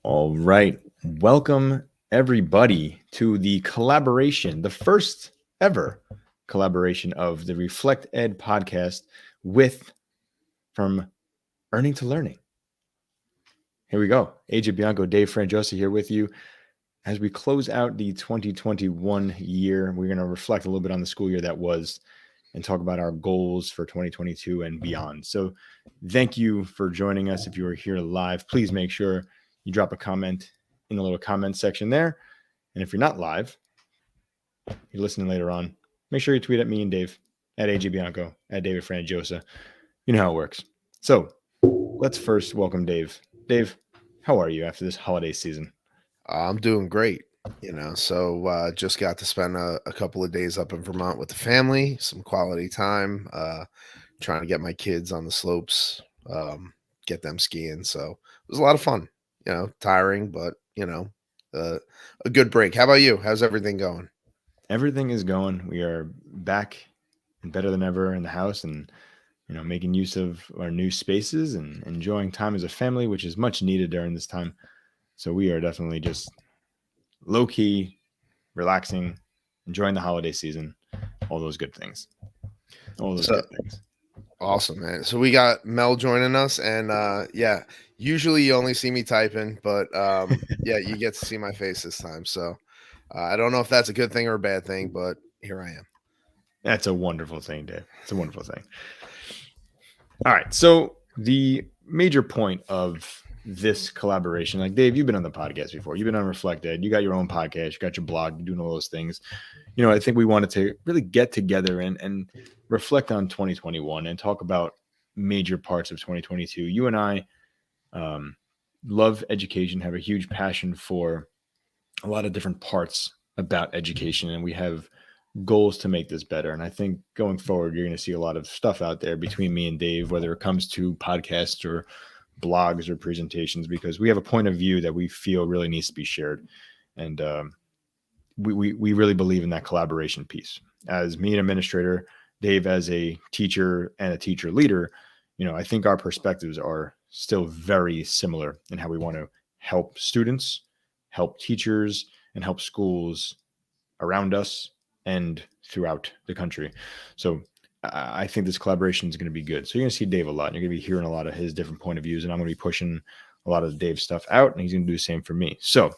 All right. Welcome, everybody, to the collaboration, the first ever collaboration of the Reflect Ed podcast with From Earning to Learning. Here we go. AJ Bianco, Dave Frangiosa here with you. As we close out the 2021 year, we're going to reflect a little bit on the school year that was and talk about our goals for 2022 and beyond. So thank you for joining us. If you are here live, please make sure you drop a comment in the little comment section there. And if you're not live, you're listening later on, make sure you tweet at me and Dave at AJ Bianco, at David Frangiosa. You know how it works. So let's first welcome Dave. Dave, how are you after this holiday season? I'm doing great. Just got to spend a couple of days up in Vermont with the family, some quality time, trying to get my kids on the slopes, get them skiing. So it was a lot of fun, tiring, but, uh, a good break. How about you? How's everything going? Everything is going. We are back and better than ever in the house and making use of our new spaces and enjoying time as a family, which is much needed during this time. So we are definitely just low key, relaxing, enjoying the holiday season, all those good things. All those So good things. awesome, man. So we got Mel joining us, and yeah, usually you only see me typing, but yeah, you get to see my face this time. So I don't know if that's a good thing or a bad thing, but here I am. That's a wonderful thing, Dave. It's a wonderful thing. All right. So the major point of this collaboration, like Dave, you've been on the podcast before. You've been on Reflected. You got your own podcast. You got your blog. You're doing all those things. I think we wanted to really get together and reflect on 2021 and talk about major parts of 2022. You and I um, love education, have a huge passion for a lot of different parts about education, and we have goals to make this better. And I think going forward, you're going to see a lot of stuff out there between me and Dave, whether it comes to podcasts or blogs or presentations, because we have a point of view that we feel really needs to be shared. And we really believe in that collaboration piece. As me, an administrator, Dave as a teacher and a teacher leader, I think our perspectives are still very similar in how we want to help students, help teachers, and help schools around us and throughout the country. So I think this collaboration is going to be good. So you're going to see Dave a lot. And you're going to be hearing a lot of his different point of views, and I'm going to be pushing a lot of Dave's stuff out, and he's going to do the same for me. So,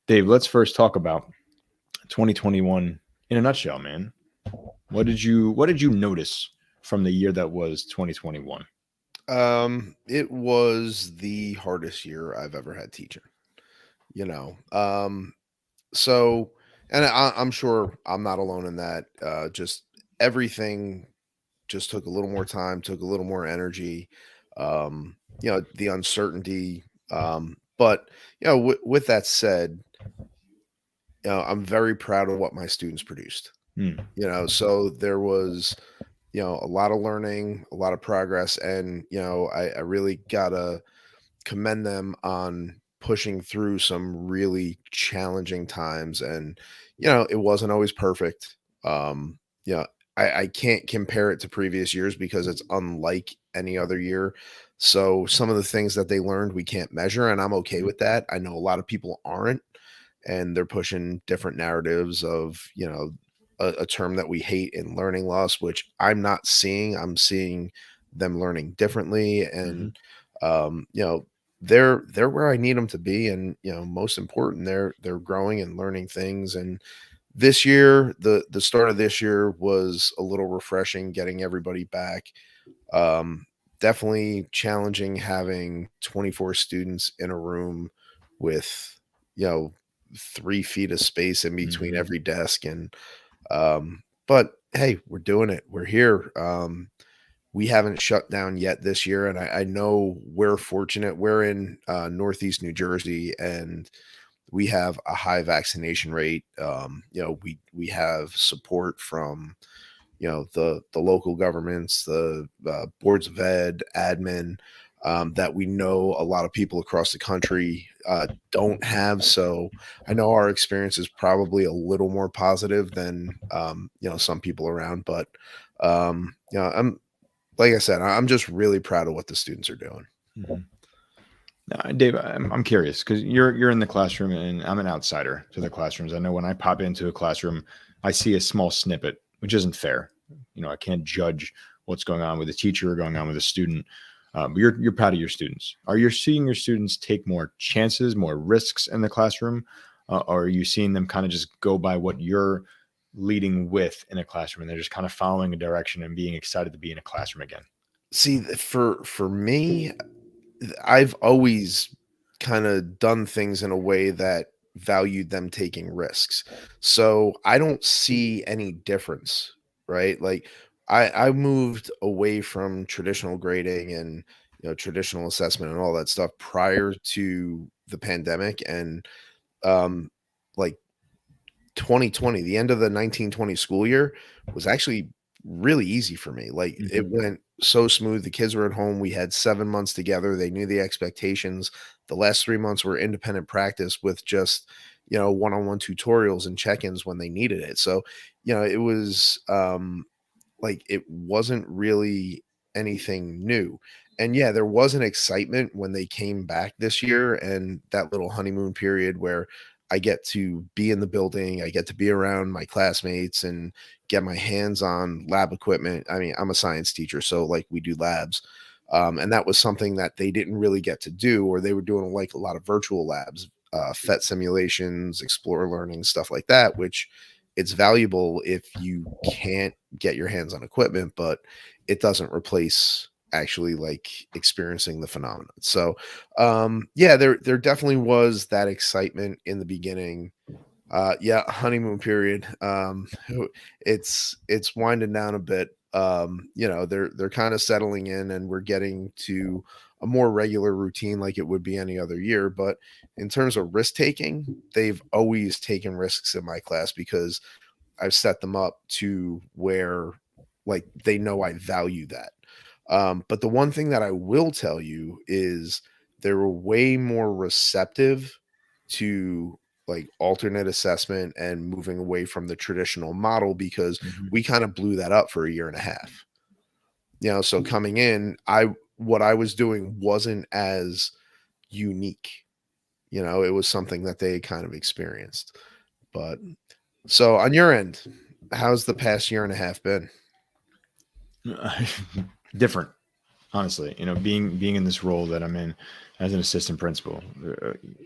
Dave, let's first talk about 2021 in a nutshell, man. What did you notice from the year that was 2021? It was the hardest year I've ever had teaching. You know, um, so, and I'm sure I'm not alone in that. Just everything just took a little more time, took a little more energy. The uncertainty. But with that said, I'm very proud of what my students produced. Hmm. So there was a lot of learning, a lot of progress, and I really gotta commend them on pushing through some really challenging times. And it wasn't always perfect. You know, I can't compare it to previous years because it's unlike any other year. So some of the things that they learned we can't measure, and I'm okay with that. I know a lot of people aren't, and they're pushing different narratives of a term that we hate in learning loss, which I'm not seeing. I'm seeing them learning differently, Mm-hmm. and um, you know they're where I need them to be, and most important, they're growing and learning things. And this year, the start of this year was a little refreshing, getting everybody back. um, Definitely challenging having 24 students in a room with you know 3 feet of space in between Mm-hmm. every desk. And but hey, we're doing it, we're here. We haven't shut down yet this year, and I know we're fortunate. We're in Northeast New Jersey, and we have a high vaccination rate. We have support from the local governments, the boards of ed, admin, that we know a lot of people across the country don't have. So I know our experience is probably a little more positive than some people around. But I'm like I said, I'm just really proud of what the students are doing. Mm-hmm. Dave, I'm curious because you're in the classroom and I'm an outsider to the classrooms. I know when I pop into a classroom, I see a small snippet, which isn't fair. I can't judge what's going on with a teacher or going on with a student. But you're proud of your students. Are you seeing your students take more chances, more risks in the classroom, or are you seeing them kind of just go by what you're leading with in a classroom, and they're just kind of following a direction and being excited to be in a classroom again? See, for me, I've always kind of done things in a way that valued them taking risks. So I don't see any difference, right? Like I moved away from traditional grading and traditional assessment and all that stuff prior to the pandemic. And um like 2020, the end of the 1920 school year was actually really easy for me. Like it Mhm. went so smooth. The kids were at home. We had 7 months together. They knew the expectations. The last 3 months were independent practice with just, one-on-one tutorials and check-ins when they needed it. So, it was like it wasn't really anything new. And yeah, there was an excitement when they came back this year and that little honeymoon period where I get to be in the building, I get to be around my classmates and get my hands on lab equipment. I mean, I'm a science teacher, so like we do labs. And that was something that they didn't really get to do, or they were doing like a lot of virtual labs, PhET simulations, explore learning, stuff like that, which it's valuable if you can't get your hands on equipment, but it doesn't replace actually like experiencing the phenomenon. So yeah, there definitely was that excitement in the beginning. Yeah, honeymoon period. It's winding down a bit. They're kind of settling in and we're getting to a more regular routine like it would be any other year. But in terms of risk taking, they've always taken risks in my class because I've set them up to where like they know I value that. But the one thing that I will tell you is they were way more receptive to like alternate assessment and moving away from the traditional model because Mhm. we kind of blew that up for a year and a half. So coming in, I what I was doing wasn't as unique. It was something that they kind of experienced. But so on your end, how's the past year and a half been? Different, honestly. Being in this role that I'm in as an assistant principal.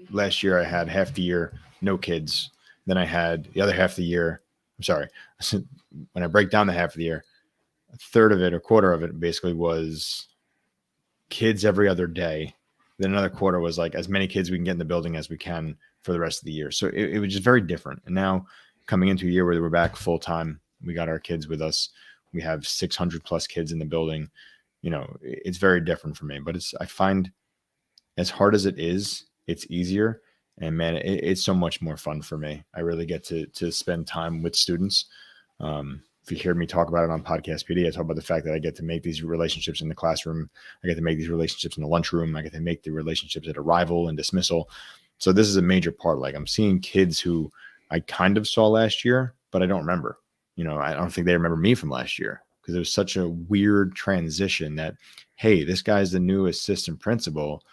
Last year I had half the year no kids. Then I had the other half of the year. I'm sorry. When I break down the half of the year, a third of it or quarter of it basically was kids every other day. Then another quarter was like as many kids we can get in the building as we can for the rest of the year. So it was just very different. And now coming into a year where we're back full time, we got our kids with us. We have 600 plus kids in the building. It's very different for me, but I find as hard as it is, it's easier. And man, it's so much more fun for me. I really get to spend time with students. If you hear me talk about it on Podcast PD, I talk about the fact that I get to make these relationships in the classroom. I get to make these relationships in the lunchroom. I get to make the relationships at arrival and dismissal. So this is a major part. Like I'm seeing kids who I kind of saw last year, but I don't remember. I don't think they remember me from last year because it was such a weird transition that, hey, this guy's the new assistant principal.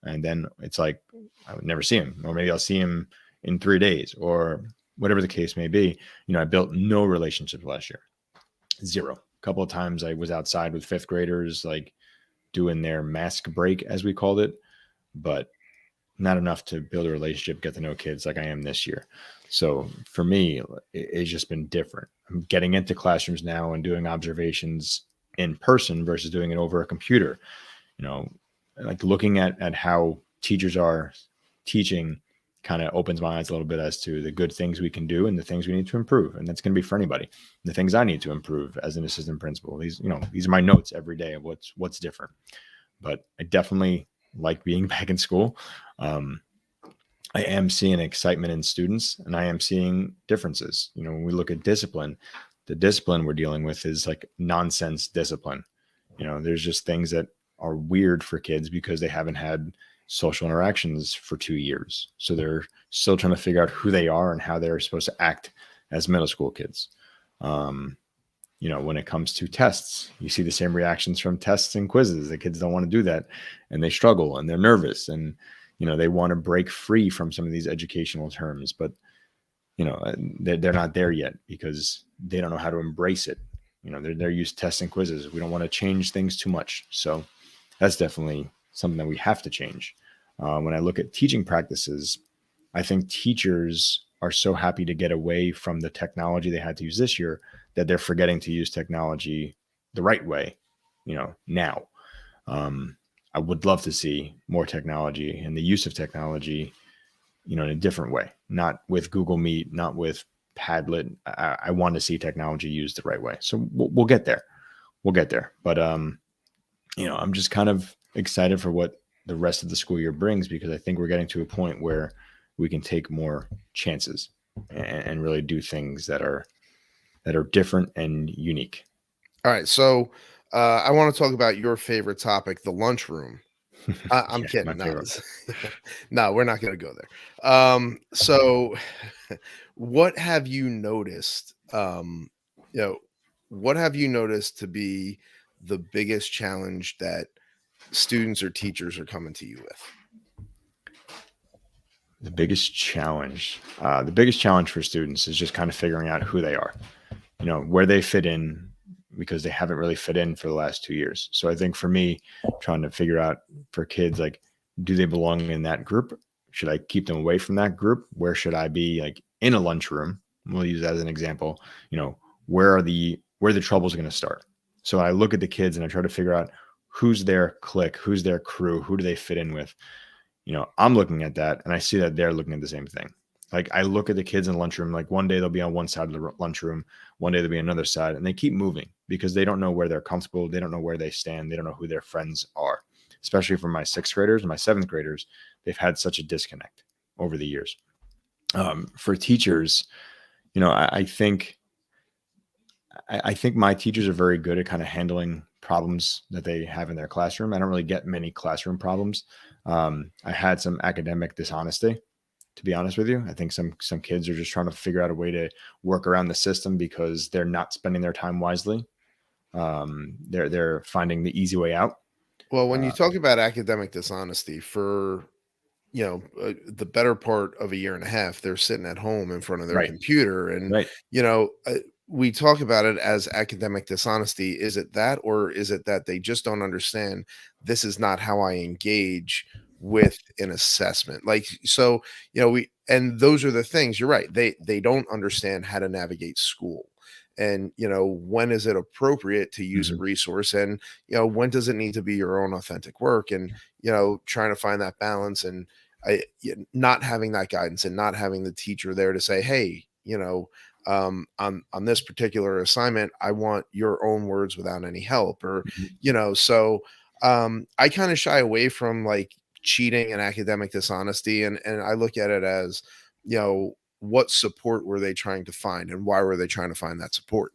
And then it's like, I would never see him, or maybe I'll see him in 3 days or whatever the case may be. I built no relationships last year, zero. A couple of times I was outside with fifth graders, like doing their mask break, as we called it, but not enough to build a relationship, get to know kids like I am this year. So for me, it's just been different. I'm getting into classrooms now and doing observations in person versus doing it over a computer. You know, like looking at how teachers are teaching kind of opens my eyes a little bit as to the good things we can do and the things we need to improve. And that's going to be for anybody. The things I need to improve as an assistant principal. These are my notes every day of what's different. But I definitely like being back in school. Um, I am seeing excitement in students and I am seeing differences. When we look at discipline, the discipline we're dealing with is like nonsense discipline. There's just things that are weird for kids because they haven't had social interactions for 2 years. So they're still trying to figure out who they are and how they're supposed to act as middle school kids. Um, When it comes to tests, you see the same reactions from tests and quizzes. The kids don't want to do that, and they struggle and they're nervous, and they want to break free from some of these educational terms, but they're not there yet because they don't know how to embrace it. They're used to tests and quizzes. We don't want to change things too much, so that's definitely something that we have to change. When I look at teaching practices, I think teachers are so happy to get away from the technology they had to use this year that they're forgetting to use technology the right way, now. I would love to see more technology and the use of technology, in a different way, not with Google Meet, not with Padlet. I want to see technology used the right way. So we'll get there. We'll get there. But, I'm just kind of excited for what the rest of the school year brings, because I think we're getting to a point where we can take more chances and really do things that are different and unique. All right. So I want to talk about your favorite topic, the lunchroom. I'm Yeah, my kidding. No, favorite. no, we're not going to go there. So what have you noticed? What have you noticed to be the biggest challenge that students or teachers are coming to you with? The biggest challenge for students is just kind of figuring out who they are, where they fit in, because they haven't really fit in for the last 2 years. So I think for me, trying to figure out for kids, like, do they belong in that group? Should I keep them away from that group? Where should I be, like, in a lunchroom? We'll use that as an example. Where the troubles going to start? So I look at the kids and I try to figure out who's their clique, who's their crew, who do they fit in with? I'm looking at that and I see that they're looking at the same thing. Like, I look at the kids in the lunchroom, like one day they'll be on one side of the lunchroom, one day they'll be on another side, and they keep moving because they don't know where they're comfortable. They don't know where they stand. They don't know who their friends are, especially for my 6th graders and my 7th graders. They've had such a disconnect over the years. For teachers, I think my teachers are very good at kind of handling problems that they have in their classroom. I don't really get many classroom problems. I had some academic dishonesty, to be honest with you. I think some kids are just trying to figure out a way to work around the system because they're not spending their time wisely. They're finding the easy way out. Well, when you talk about academic dishonesty, for the better part of a year and a half, they're sitting at home in front of their Right. computer, and Right. we talk about it as academic dishonesty. Is it that, or is it that they just don't understand this is not how I engage with an assessment? Like, so and those are the things. You're right. They don't understand how to navigate school, and when is it appropriate to use a resource, and when does it need to be your own authentic work, and trying to find that balance, and not having that guidance and not having the teacher there to say, hey, on this particular assignment, I want your own words without any help, or so I kind of shy away from, like, cheating and academic dishonesty, and I look at it as, what support were they trying to find, and why were they trying to find that support?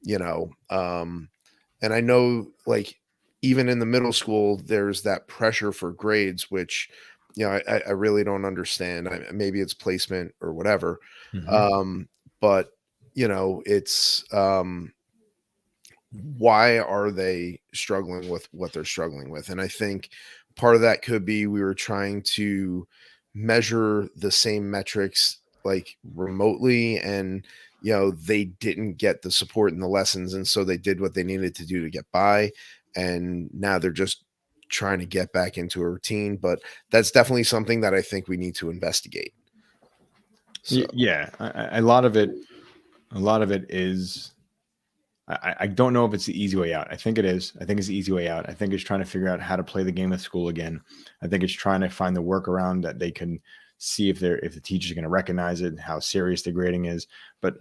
And I know, like, even in the middle school, there's that pressure for grades, which I really don't understand. Maybe it's placement or whatever. But it's why are they struggling with what they're struggling with? And I think part of that could be we were trying to measure the same metrics, like, remotely, and they didn't get the support in the lessons, and so they did what they needed to do to get by, and now they're just trying to get back into a routine. But that's definitely something that I think we need to investigate. So. Yeah, a lot of it is. I don't know if it's the easy way out. I think it is. I think it's the easy way out. I think it's trying to figure out how to play the game of school again. I think it's trying to find the workaround that they can see if the teacher's going to recognize it, how serious the grading is. But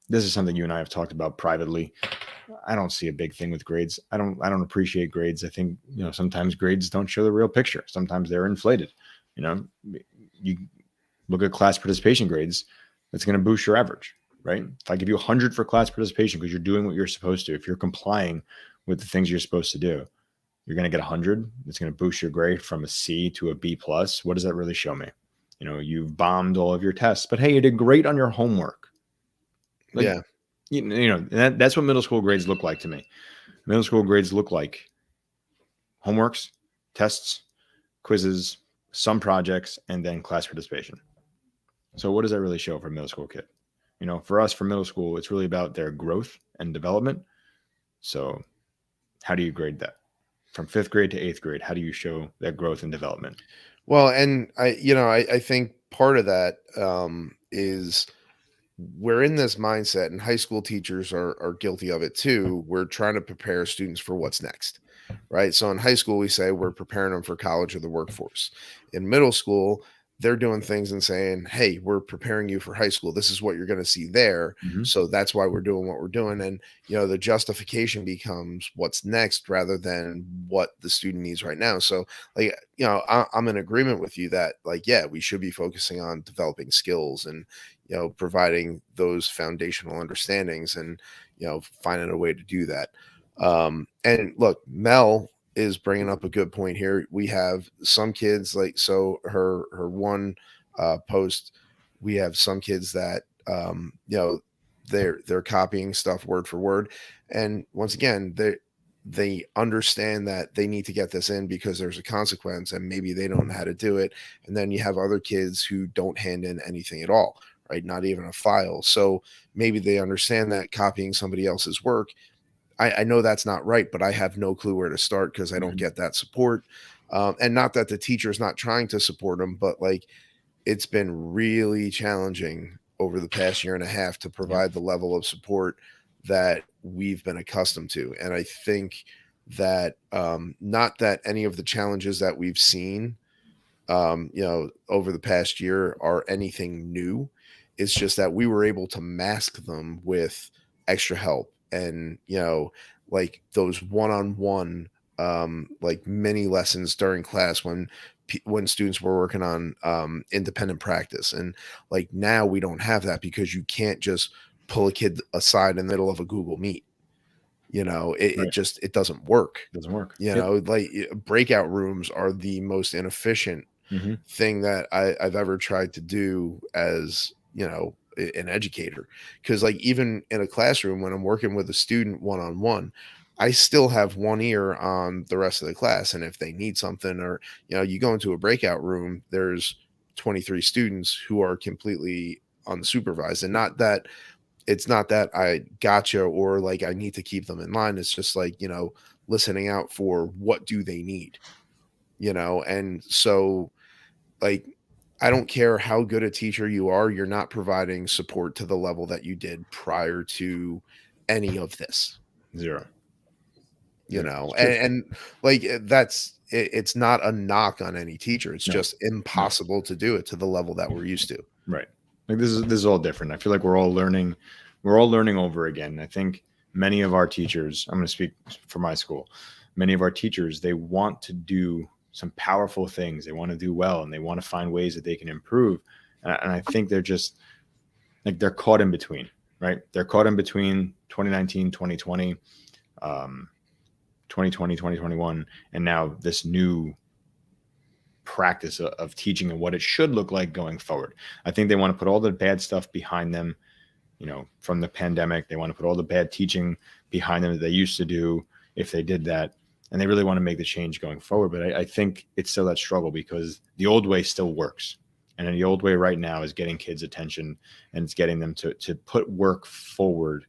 this is something you and I have talked about privately. I don't see a big thing with grades. I don't appreciate grades. I think, sometimes grades don't show the real picture. Sometimes they're inflated. You look at class participation grades, that's going to boost your average, right? If I give you 100 for class participation because you're doing what you're supposed to, if you're complying with the things you're supposed to do, you're going to get 100. It's going to boost your grade from a C to a B plus. What does that really show me? You've bombed all of your tests, but hey, you did great on your homework. Like, Yeah. that's what middle school grades look like to me. Middle school grades look like homeworks, tests, quizzes, some projects, and then class participation. So what does that really show for a middle school kid? For us, for middle school, it's really about their growth and development. So how do you grade that? From 5th grade to 8th grade, how do you show that growth and development? Well, and I think part of that is we're in this mindset, and high school teachers are guilty of it too. We're trying to prepare students for what's next, right? So in high school, we say we're preparing them for college or the workforce. In middle school, they're doing things and saying, hey, we're preparing you for high school. This is what you're going to see there. Mhm. So that's why we're doing what we're doing. And, the justification becomes what's next rather than what the student needs right now. So, like, I'm in agreement with you that, like, yeah, we should be focusing on developing skills and, providing those foundational understandings and, finding a way to do that. And look, Mel is bringing up a good point here. We have some kids so her one post, we have some kids that they're copying stuff word for word, and once again they understand that they need to get this in because there's a consequence and maybe they don't know how to do it. And then you have other kids who don't hand in anything at all, right? Not even a file. So maybe they understand that copying somebody else's work, I know that's not right, but I have no clue where to start because I don't get that support. And not that the teacher is not trying to support them, but like it's been really challenging over the past year and a half to provide the level of support that we've been accustomed to. And I think that not that any of the challenges that we've seen, over the past year are anything new. It's just that we were able to mask them with extra help and, like those one-on-one, like mini lessons during class when students were working on independent practice. And like now we don't have that because you can't just pull a kid aside in the middle of a Google Meet. Right. It doesn't work. It doesn't work. Like breakout rooms are the most inefficient Mm-hmm. thing that I've ever tried to do as, an educator. Because like even in a classroom, when I'm working with a student one-on-one, I still have one ear on the rest of the class. And if they need something or, you go into a breakout room, there's 23 students who are completely unsupervised. And not that it's not that I gotcha or like I need to keep them in line. It's just like, listening out for what do they need, and so like I don't care how good a teacher you are, you're not providing support to the level that you did prior to any of this. Zero. And like it's not a knock on any teacher. It's No. just impossible to do it to the level that we're used to. Right. Like this is all different. I feel like we're all learning over again. I think many of our teachers, I'm going to speak for my school, many of our teachers, they want to do some powerful things. They want to do well and they want to find ways that they can improve. And I think they're just like, they're caught in between, right? They're caught in between 2019, 2020, 2020, 2021, and now this new practice of teaching and what it should look like going forward. I think they want to put all the bad stuff behind them, from the pandemic. They want to put all the bad teaching behind them that they used to do if they did that. And they really want to make the change going forward. But I think it's still that struggle because the old way still works. And the old way right now is getting kids' attention and it's getting them to put work forward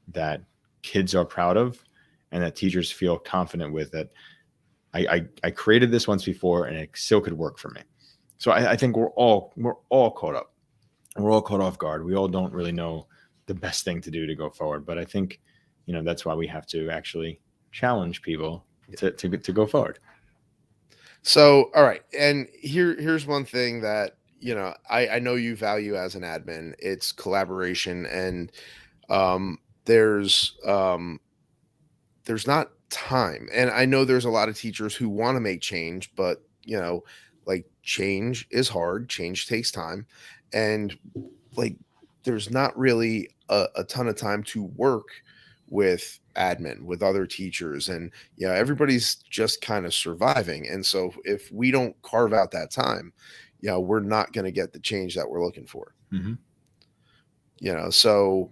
that kids are proud of and that teachers feel confident with, that I created this once before and it still could work for me. So I think we're all caught up. We're all caught off guard. We all don't really know the best thing to do to go forward. But I think, that's why we have to actually challenge people to go forward. So, all right. And here's one thing that, I know you value as an admin, it's collaboration. And there's not time. And I know there's a lot of teachers who want to make change, but like change is hard. Change takes time. And like, there's not really a ton of time to work with admin, with other teachers. And, everybody's just kind of surviving. And so if we don't carve out that time, we're not going to get the change that we're looking for. Mm-hmm. So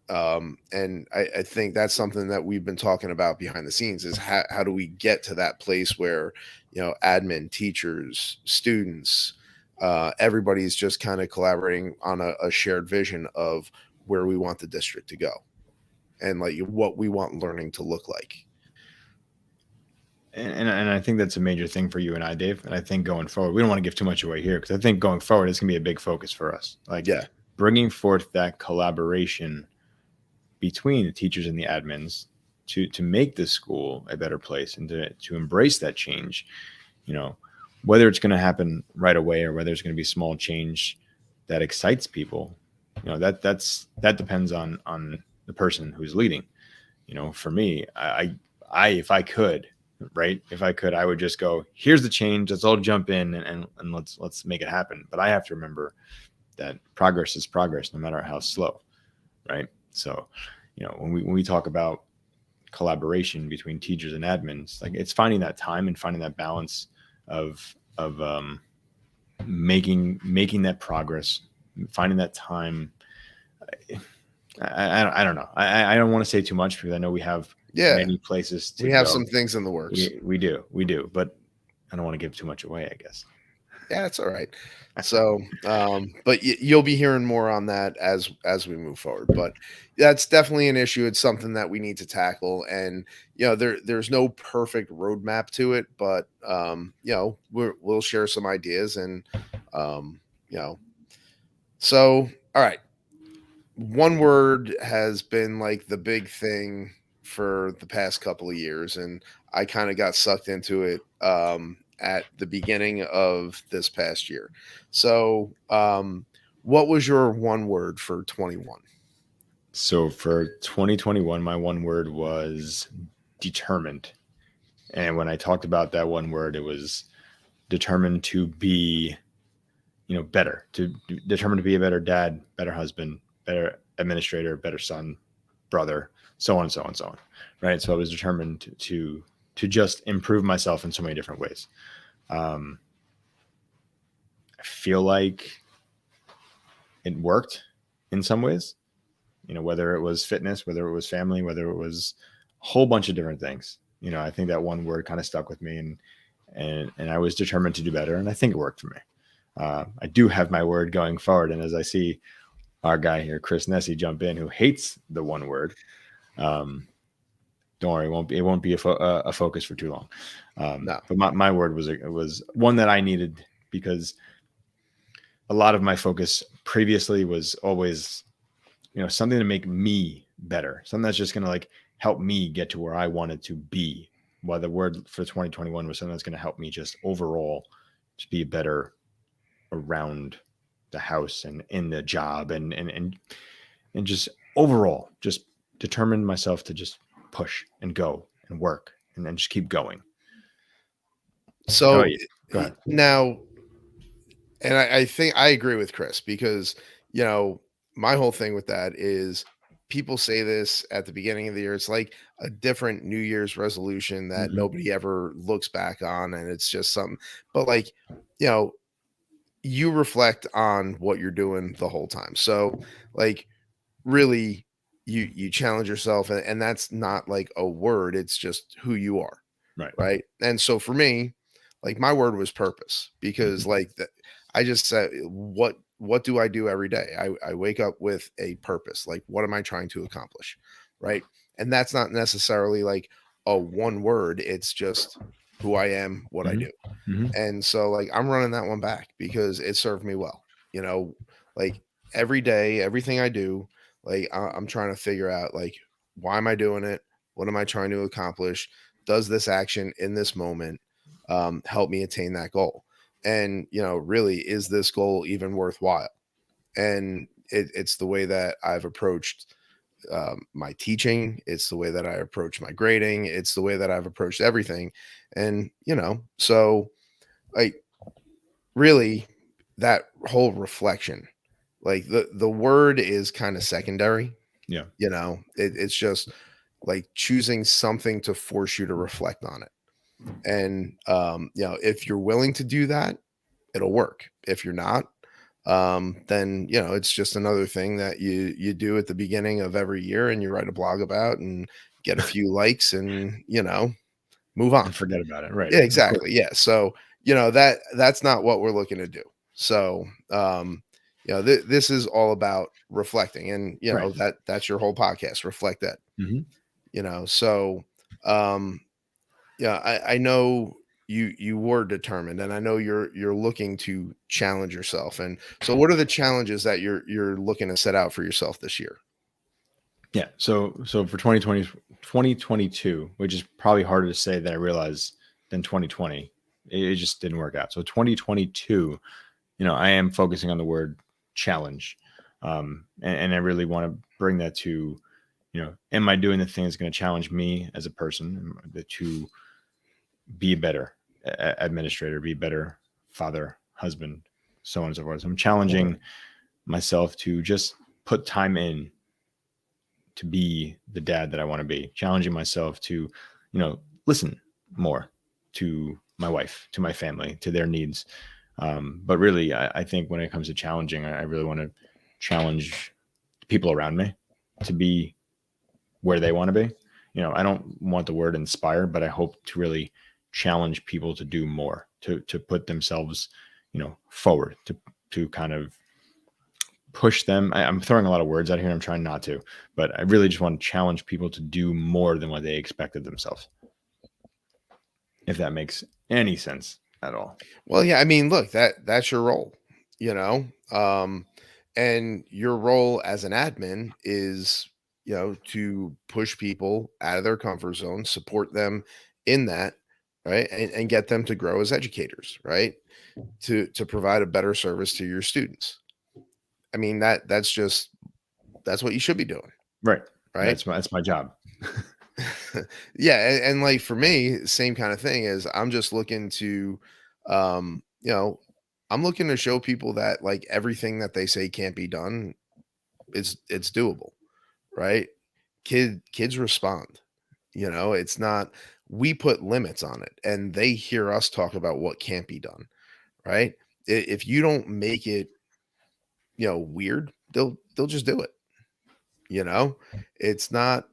And I think that's something that we've been talking about behind the scenes is how do we get to that place where, admin, teachers, students, everybody's just kind of collaborating on a shared vision of where we want the district to go and like what we want learning to look like. And I think that's a major thing for you and I, Dave. And I think going forward, we don't want to give too much away here because I think going forward, it's going to be a big focus for us. Like bringing forth that collaboration between the teachers and the admins to make this school a better place and to embrace that change, whether it's going to happen right away or whether it's going to be small change that excites people, that depends on the person who's leading. For me, I if I could, right, I would just go, here's the change, let's all jump in and let's make it happen. But I have to remember that progress is progress, no matter how slow, right? So, when we talk about collaboration between teachers and admins, like it's finding that time and finding that balance of making that progress, finding that time. I don't know. I don't want to say too much because I know we have many places to we have go. some things in the works. We do, but I don't want to give too much away, I guess. Yeah, that's all right. So, but you'll be hearing more on that as we move forward. But that's definitely an issue. It's something that we need to tackle, and there's no perfect roadmap to it, but we'll share some ideas, and So, all right, one word has been like the big thing for the past couple of years, and I kind of got sucked into it. At the beginning of this past year. So, what was your one word for 21? So for 2021, my one word was determined. And when I talked about that one word, it was determined to be, better, determined to be a better dad, better husband, better administrator, better son, brother, so on and so on and so on. Right. So I was determined to just improve myself in so many different ways. I feel like it worked in some ways, whether it was fitness, whether it was family, whether it was a whole bunch of different things. I think that one word kind of stuck with me and I was determined to do better. And I think it worked for me. I do have my word going forward. And as I see our guy here, Chris Nessie, jump in, who hates the one word, don't worry, it won't be a focus for too long. No. But my word was one that I needed because a lot of my focus previously was always, something to make me better, something that's just going to like help me get to where I wanted to be. While the word for 2021 was something that's going to help me just overall to be better around the house and in the job and just overall just determined myself to just push and go and work and then just keep going. So go ahead. Now, and I think I agree with Chris because, my whole thing with that is people say this at the beginning of the year. It's like a different New Year's resolution that nobody ever looks back on. And it's just something, but like, you reflect on what you're doing the whole time. So like really you challenge yourself and that's not like a word. It's just who you are. Right. And so for me, like my word was purpose because like I just said, what do I do every day? I wake up with a purpose. Like, what am I trying to accomplish? Right. And that's not necessarily like a one word. It's just who I am, what I do. And so like, I'm running that one back because it served me well, like every day, everything I do, like I'm trying to figure out like, why am I doing it? What am I trying to accomplish? Does this action in this moment help me attain that goal? And, really, is this goal even worthwhile? And it's the way that I've approached my teaching. It's the way that I approach my grading. It's the way that I've approached everything. And, so like really that whole reflection, like the word is kind of secondary. Yeah. It's just like choosing something to force you to reflect on it. And, if you're willing to do that, it'll work. If you're not, then it's just another thing that you do at the beginning of every year, and you write a blog about and get a few likes, and move on. And forget about it. Right. Yeah, Of course. exactly. Yeah. So, that's not what we're looking to do. So, this is all about reflecting, and Right. that's your whole podcast, Reflect Ed. Mhm. So, um, yeah, I know you were determined, and I know you're looking to challenge yourself. And so, what are the challenges that you're looking to set out for yourself this year? Yeah. So for 2022, which is probably harder to say than I realized than 2020, it just didn't work out. So 2022, I am focusing on the word challenge. And I really want to bring that to, am I doing the thing that's going to challenge me as a person to be a better administrator, be a better father, husband, so on and so forth. So I'm challenging myself to just put time in to be the dad that I want to be, challenging myself to, listen more to my wife, to my family, to their needs. But really, I think when it comes to challenging, I really want to challenge people around me to be where they want to be. I don't want the word inspire, but I hope to really challenge people to do more, to put themselves, forward, to kind of push them. I'm throwing a lot of words out here. I'm trying not to, but I really just want to challenge people to do more than what they expected themselves. If that makes any sense at all. Well, yeah, I mean, look, that's your role, you know. And your role as an admin is, to push people out of their comfort zone, support them in that, right? And get them to grow as educators, right? To provide a better service to your students. I mean, that's what you should be doing, Right. right? That's my job. Yeah, and like for me, same kind of thing is I'm just looking to um, you know, I'm looking to show people that like everything that they say can't be done, it's doable, right? Kids respond. It's not we put limits on it and they hear us talk about what can't be done, right? If you don't make it, weird, they'll just do it, you know? It's not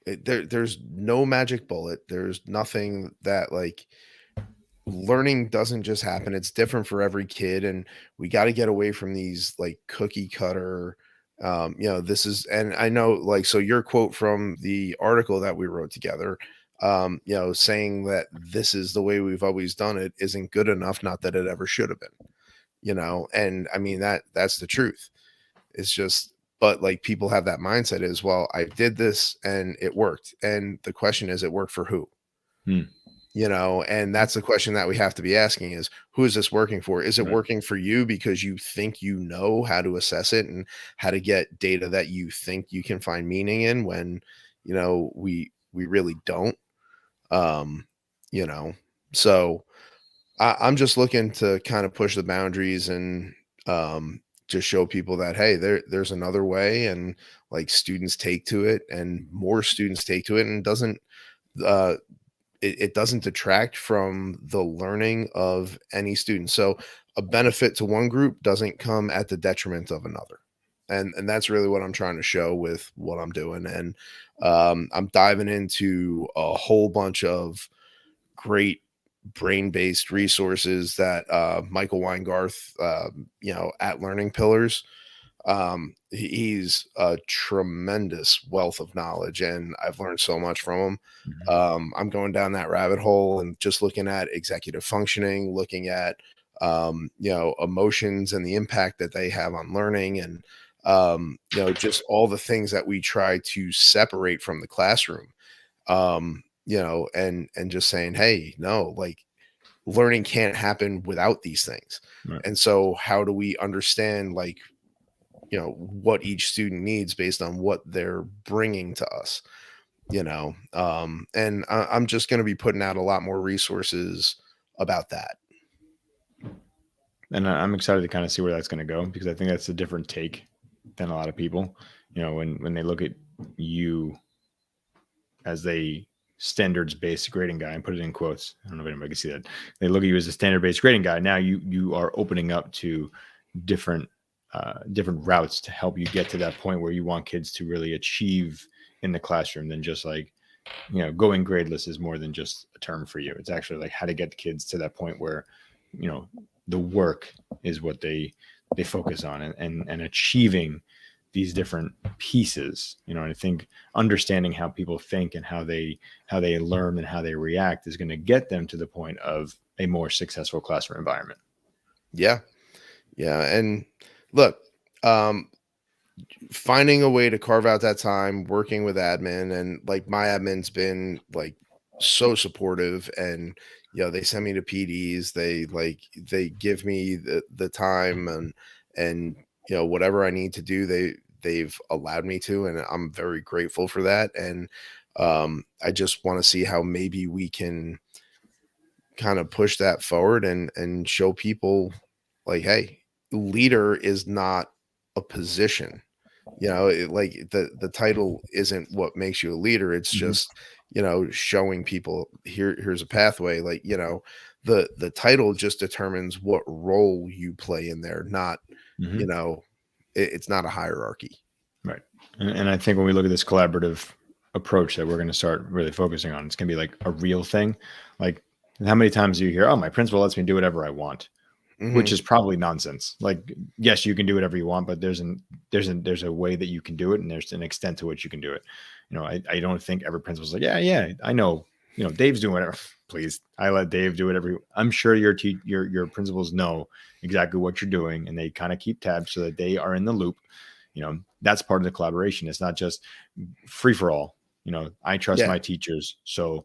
there's no magic bullet. There's nothing that like learning doesn't just happen. It's different for every kid, and we got to get away from these like cookie cutter. This is, and I know like so your quote from the article that we wrote together, saying that this is the way we've always done it isn't good enough. Not that it ever should have been, and I mean that's the truth. It's just, but like people have that mindset is, well, I did this and it worked. And the question is, it worked for who? Hmm. And that's the question that we have to be asking is, who is this working for? Is it Right. working for you because you think you know how to assess it and how to get data that you think you can find meaning in when, we really don't? Um, you know, so I'm just looking to kind of push the boundaries and just show people that hey, there's another way, and like students take to it, and more students take to it, and uh, it doesn't detract from the learning of any student. So a benefit to one group doesn't come at the detriment of another. And that's really what I'm trying to show with what I'm doing. And I'm diving into a whole bunch of great brain-based resources that Michael Weingarth, at Learning Pillars. He's a tremendous wealth of knowledge, and I've learned so much from him. Mhm. I'm going down that rabbit hole and just looking at executive functioning, looking at emotions and the impact that they have on learning, and just all the things that we try to separate from the classroom. And just saying, hey, no, like learning can't happen without these things. Right. And so how do we understand like, what each student needs based on what they're bringing to us, and I'm just going to be putting out a lot more resources about that. And I'm excited to kind of see where that's going to go, because I think that's a different take than a lot of people. When they look at you as they standards-based grading guy, and put it in quotes. I don't know if anybody can see that. They look at you as a standard-based grading guy. Now you are opening up to different routes to help you get to that point where you want kids to really achieve in the classroom than just like, going gradeless is more than just a term for you. It's actually like how to get the kids to that point where, the work is what they focus on, and achieving these different pieces. And I think understanding how people think and how they learn and how they react is going to get them to the point of a more successful classroom environment. Yeah. And look, finding a way to carve out that time, working with admin, and like my admin's been like so supportive, and they send me to PDs, they give me the time, and whatever I need to do, they've allowed me to, and I'm very grateful for that. And I just want to see how maybe we can kind of push that forward and show people like, hey, leader is not a position. Like the title isn't what makes you a leader. It's just, showing people here's a pathway. Like, the title just determines what role you play in there, not, it's not a hierarchy. Right. And I think when we look at this collaborative approach that we're going to start really focusing on, it's going to be like a real thing. Like, how many times do you hear, oh, my principal lets me do whatever I want? Which is probably nonsense. Like, yes, you can do whatever you want, but there's a way that you can do it, and there's an extent to which you can do it. I don't think every principal's like, yeah, I know, Dave's doing whatever. Please, I let Dave do whatever. I'm sure your principals know exactly what you're doing, and they kind of keep tabs so that they are in the loop. That's part of the collaboration. It's not just free for all. I trust my teachers, so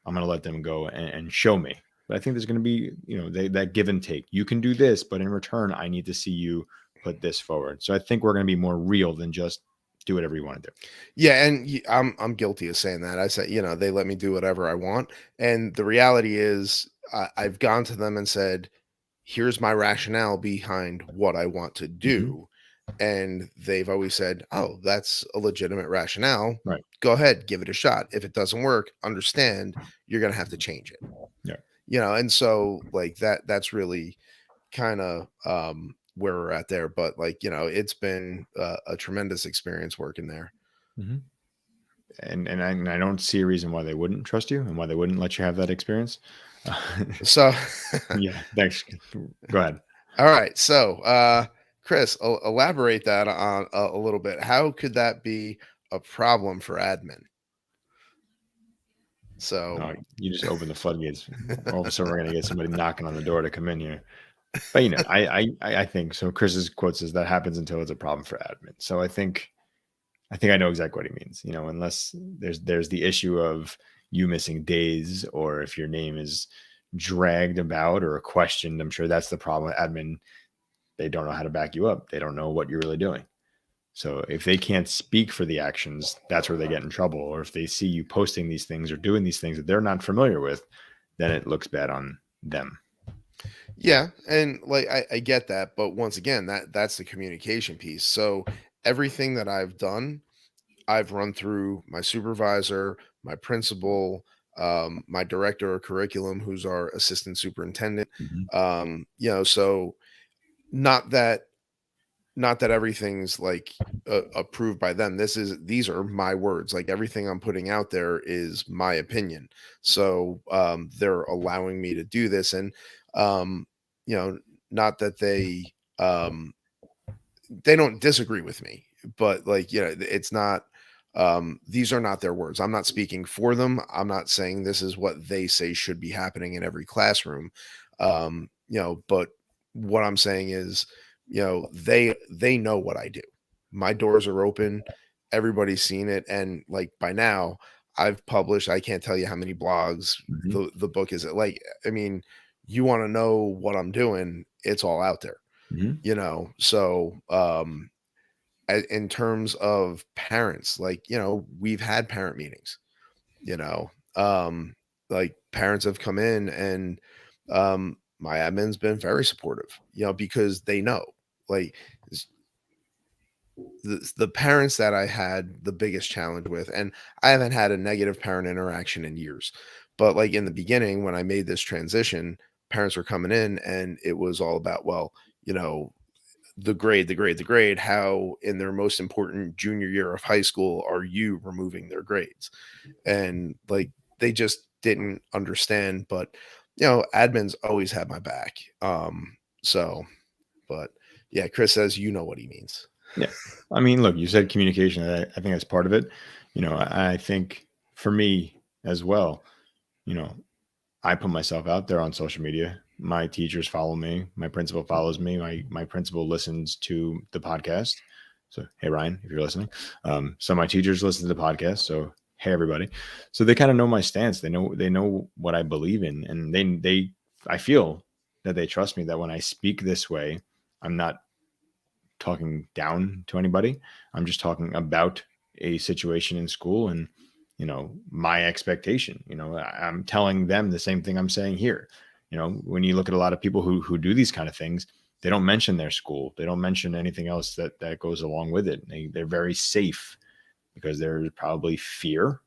I'm going to let them go and show me. But I think there's going to be, that give and take. You can do this, but in return, I need to see you put this forward. So I think we're going to be more real than just do whatever you want to do. Yeah, and I'm guilty of saying that. I say, they let me do whatever I want, and the reality is, I've gone to them and said, "Here's my rationale behind what I want to do," and they've always said, "Oh, that's a legitimate rationale. Right. Go ahead, give it a shot. If it doesn't work, understand you're going to have to change it." Yeah. And so like that's really kind of where we're at there. But like, it's been a tremendous experience working there. And I don't see a reason why they wouldn't trust you and why they wouldn't let you have that experience. So yeah, thanks. Go ahead. All right. So Chris, elaborate that on a little bit. How could that be a problem for admin? So you just open the floodgates. All of a sudden, we're going to get somebody knocking on the door to come in here. But I think so. Chris's quote says that happens until it's a problem for admin. So I think I know exactly what he means. Unless there's the issue of you missing days, or if your name is dragged about or questioned. I'm sure that's the problem. Admin, they don't know how to back you up. They don't know what you're really doing. So if they can't speak for the actions, that's where they get in trouble. Or if they see you posting these things or doing these things that they're not familiar with, then it looks bad on them. Yeah. And like, I get that. But once again, that's the communication piece. So everything that I've done, I've run through my supervisor, my principal, my director of curriculum, who's our assistant superintendent. So not that everything's like approved by them. These are my words. Like everything I'm putting out there is my opinion. So they're allowing me to do this, and not that they don't disagree with me, but like, it's not, these are not their words. I'm not speaking for them. I'm not saying this is what they say should be happening in every classroom. But what I'm saying is, they know what I do. My doors are open. Everybody's seen it. And like by now I've published, I can't tell you how many blogs. The book is like, I mean, you want to know what I'm doing, it's all out there. So in terms of parents, like, we've had parent meetings, like parents have come in, and my admin's been very supportive, because they know, like, the parents that I had the biggest challenge with, and I haven't had a negative parent interaction in years. But like in the beginning, when I made this transition, parents were coming in and it was all about, well, you know, the grade, the grade, the grade. How in their most important junior year of high school are you removing their grades? And like they just didn't understand. But admin's always had my back. So, but yeah, Chris says you know what he means. Yeah. I mean, look, you said communication. I think that's part of it. I think for me as well, you know, I put myself out there on social media. My teachers follow me. My principal follows me. My principal listens to the podcast. So hey Ryan, if you're listening, so my teachers listen to the podcast. So hey everybody, so they kind of know my stance. They know what I believe in, and I feel that they trust me. That when I speak this way, I'm not talking down to anybody. I'm just talking about a situation in school and my expectation. I'm telling them the same thing I'm saying here. When you look at a lot of people who do these kind of things, they don't mention their school. They don't mention anything else that goes along with it. They're very safe because there's probably fear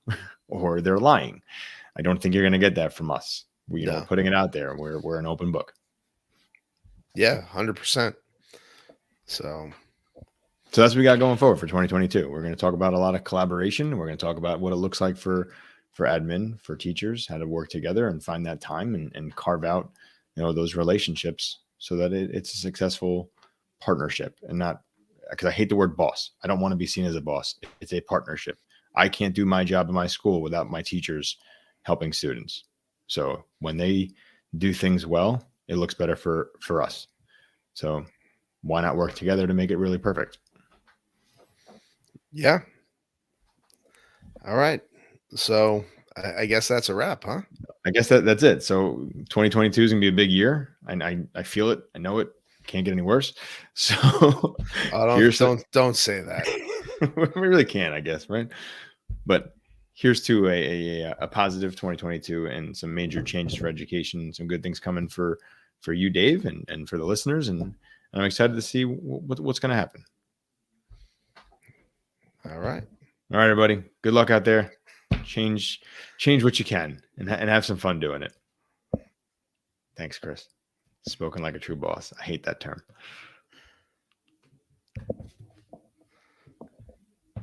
or they're lying. I don't think you're going to get that from us. We're putting it out there. We're an open book. Yeah, 100%. So that's what we got going forward for 2022. We're going to talk about a lot of collaboration. We're going to talk about what it looks like for admin, for teachers, how to work together and find that time and carve out, those relationships so that it's a successful partnership and not, because I hate the word boss. I don't want to be seen as a boss. It's a partnership. I can't do my job in my school without my teachers helping students. So when they do things well, it looks better for us. So why not work together to make it really perfect? Yeah. All right. So I guess that's a wrap, huh? I guess that's it. So 2022 is gonna be a big year. I feel it. I know it. Can't get any worse. So don't say that. We really can't, I guess, right? But here's to a positive 2022 and some major changes for education, some good things coming for you, Dave, and for the listeners. And I'm excited to see what's going to happen. All right, everybody. Good luck out there. Change what you can and have some fun doing it. Thanks, Chris. Spoken like a true boss. I hate that term.